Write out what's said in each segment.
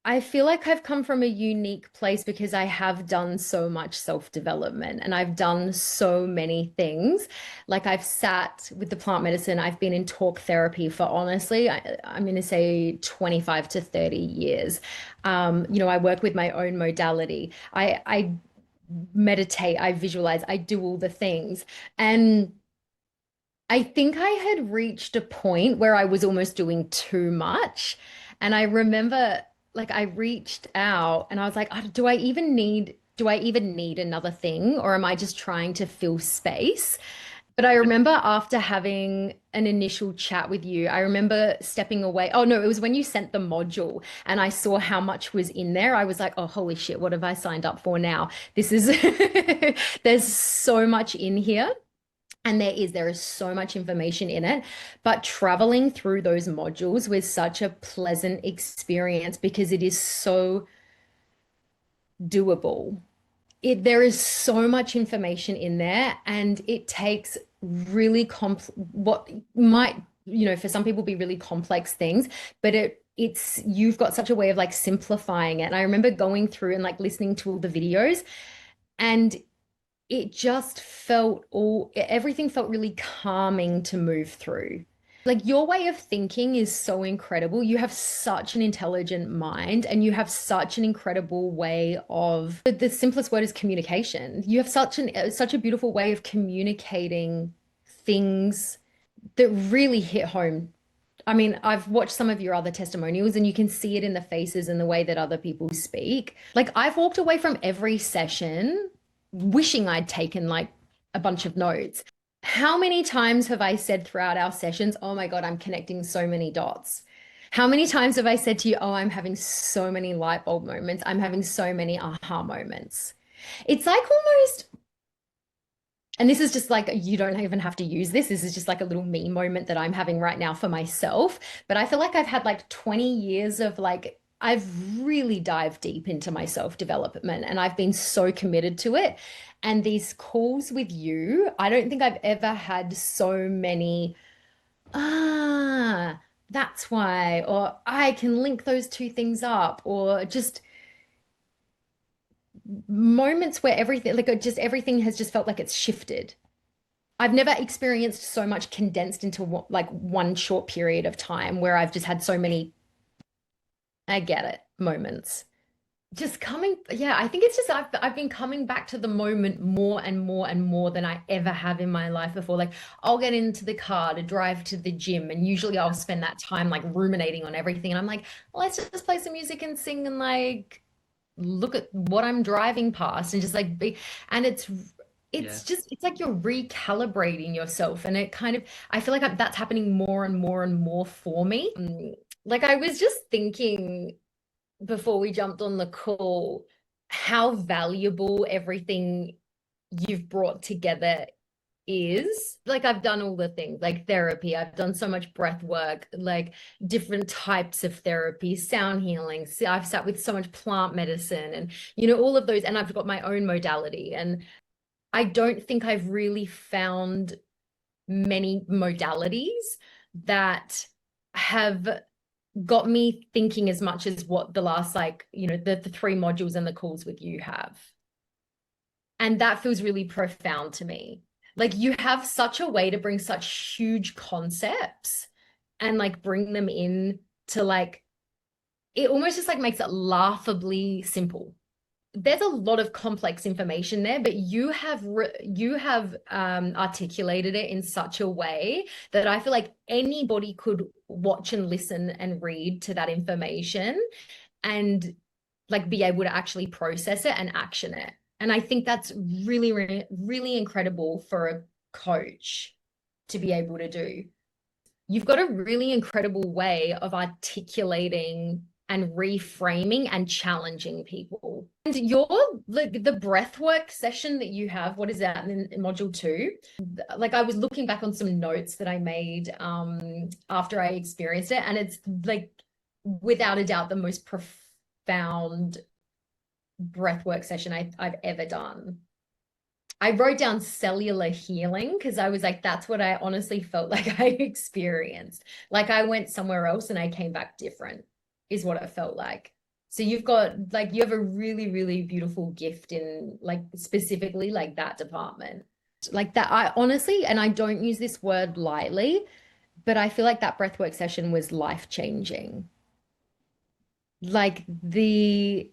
I feel like I've come from a unique place because I have done so much self-development and I've done so many things. Like I've sat with the plant medicine, I've been in talk therapy for honestly, I'm going to say 25 to 30 years. I work with my own modality. I meditate, I visualize, I do all the things. And I think I had reached a point where I was almost doing too much. And I remember like I reached out and I was like, "Oh, do I even need another thing or am I just trying to fill space?" But I remember after having an initial chat with you, I remember stepping away. Oh no, it was when you sent the module and I saw how much was in there. I was like, "Oh, holy shit, what have I signed up for now? This is there's so much in here." And there is so much information in it. But traveling through those modules was such a pleasant experience because it is so doable. There is so much information in there, and it takes really what might, for some people be really complex things, but it's you've got such a way of like simplifying it. And I remember going through and like listening to all the videos, and it just everything felt really calming to move through. Like your way of thinking is so incredible. You have such an intelligent mind and you have such an incredible way of, the simplest word is communication. You have such a beautiful way of communicating things that really hit home. I mean, I've watched some of your other testimonials and you can see it in the faces and the way that other people speak. Like I've walked away from every session wishing I'd taken like a bunch of notes. How many times have I said throughout our sessions, "Oh my God, I'm connecting so many dots"? How many times have I said to you, "Oh, I'm having so many light bulb moments. I'm having so many aha moments." It's like almost, and this is just like, you don't even have to use this. This is just like a little me moment that I'm having right now for myself. But I feel like I've had like 20 years of like, I've really dived deep into my self-development and I've been so committed to it. And these calls with you, I don't think I've ever had so many, ah, that's why, or I can link those two things up, or just moments where everything, like just everything has just felt like it's shifted. I've never experienced so much condensed into like one short period of time where I've just had so many, I get it, moments. Just coming, yeah, I think it's just I've been coming back to the moment more and more and more than I ever have in my life before. Like I'll get into the car to drive to the gym, and usually I'll spend that time like ruminating on everything. And I'm like, let's just play some music and sing and like look at what I'm driving past and just like be, and Yeah. it's like you're recalibrating yourself, and it kind of, I feel like that's happening more and more and more for me. Like I was just thinking before we jumped on the call how valuable everything you've brought together is. Like I've done all the things like therapy, I've done so much breath work, like different types of therapy, sound healing. I've sat with so much plant medicine and all of those, and I've got my own modality. And I don't think I've really found many modalities that have got me thinking as much as what the last, like, the three modules and the calls with you have. And that feels really profound to me. Like you have such a way to bring such huge concepts and like bring them in to like, it almost just like makes it laughably simple. There's a lot of complex information there, but you have articulated it in such a way that I feel like anybody could watch and listen and read to that information and like be able to actually process it and action it. And I think that's really, really, really incredible for a coach to be able to do. You've got a really incredible way of articulating and reframing and challenging people. And your like the breathwork session that you have, what is that in module two? Like I was looking back on some notes that I made after I experienced it, and it's like without a doubt the most profound breathwork session I've ever done. I wrote down cellular healing because I was like, that's what I honestly felt like I experienced. Like I went somewhere else and I came back different, is what it felt like. So you've got like you have a really, really beautiful gift in like specifically like that department. Like that, I honestly, and I don't use this word lightly, but I feel like that breathwork session was life changing. Like the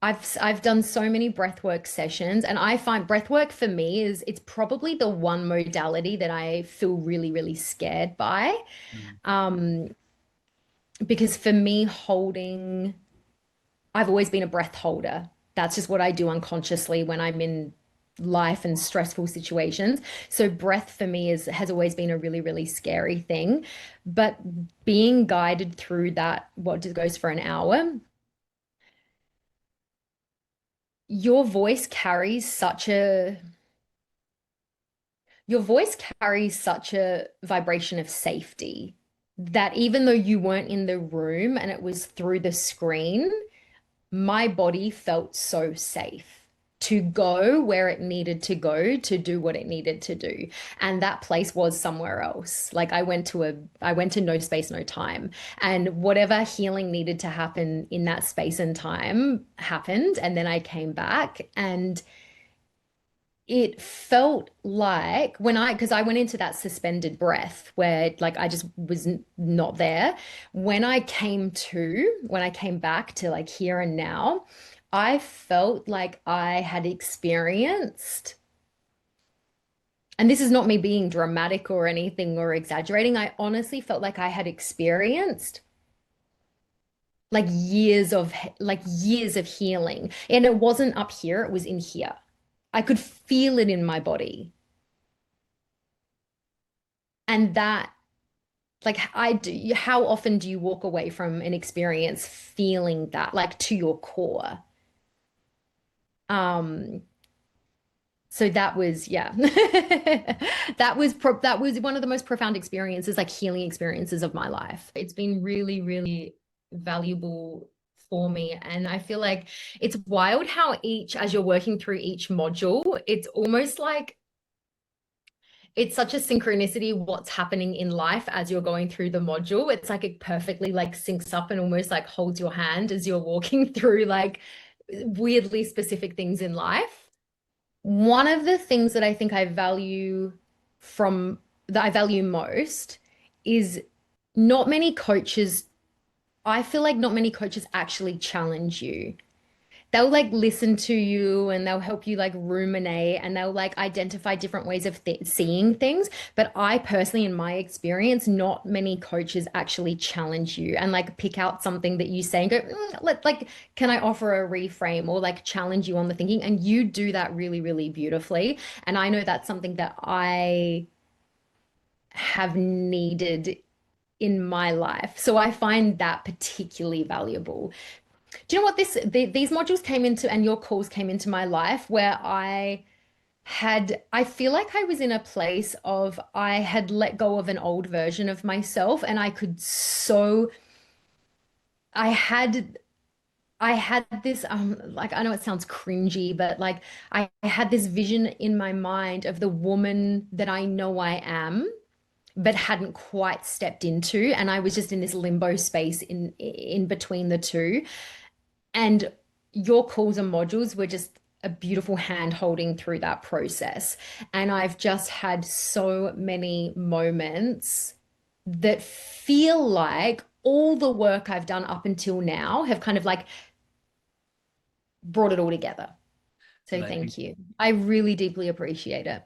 I've done so many breathwork sessions, and I find breathwork for me is it's probably the one modality that I feel really, really scared by. Mm. Um, because for me, I've always been a breath holder. That's just what I do unconsciously when I'm in life and stressful situations. So breath for me is has always been a really, really scary thing. But being guided through that, goes for an hour, your voice carries such a your voice carries such a vibration of safety that even though you weren't in the room and it was through the screen, my body felt so safe to go where it needed to go to do what it needed to do. And that place was somewhere else. Like I went to no space, no time. And whatever healing needed to happen in that space and time happened. And then I came back and it felt like because I went into that suspended breath where like I just was not there. When I came back to like here and now, I felt like I had experienced, and this is not me being dramatic or anything or exaggerating, I honestly felt like I had experienced like years of healing. And it wasn't up here, it was in here. I could feel it in my body. And that, like, how often do you walk away from an experience feeling that, like, to your core? Um, so that was, yeah, that was one of the most profound experiences, like healing experiences of my life. It's been really, really valuable for me. And I feel like it's wild how as you're working through each module, it's almost like it's such a synchronicity what's happening in life as you're going through the module. It's like it perfectly like syncs up and almost like holds your hand as you're walking through like weirdly specific things in life. One of the things that I think from that I value most is not many coaches, I feel like not many coaches actually challenge you. They'll like listen to you and they'll help you like ruminate and they'll like identify different ways of seeing things. But I personally, in my experience, not many coaches actually challenge you and like pick out something that you say and go, like, can I offer a reframe or like challenge you on the thinking? And you do that really, really beautifully. And I know that's something that I have needed in my life. So I find that particularly valuable. Do you know what these modules came into and your calls came into my life where I feel like I was in a place of I had let go of an old version of myself and I had I had this like I know it sounds cringy but like I had this vision in my mind of the woman that I know I am but hadn't quite stepped into, and I was just in this limbo space in between the two. And your calls and modules were just a beautiful hand holding through that process. And I've just had so many moments that feel like all the work I've done up until now have kind of like brought it all together. So And I think thank you. I really deeply appreciate it.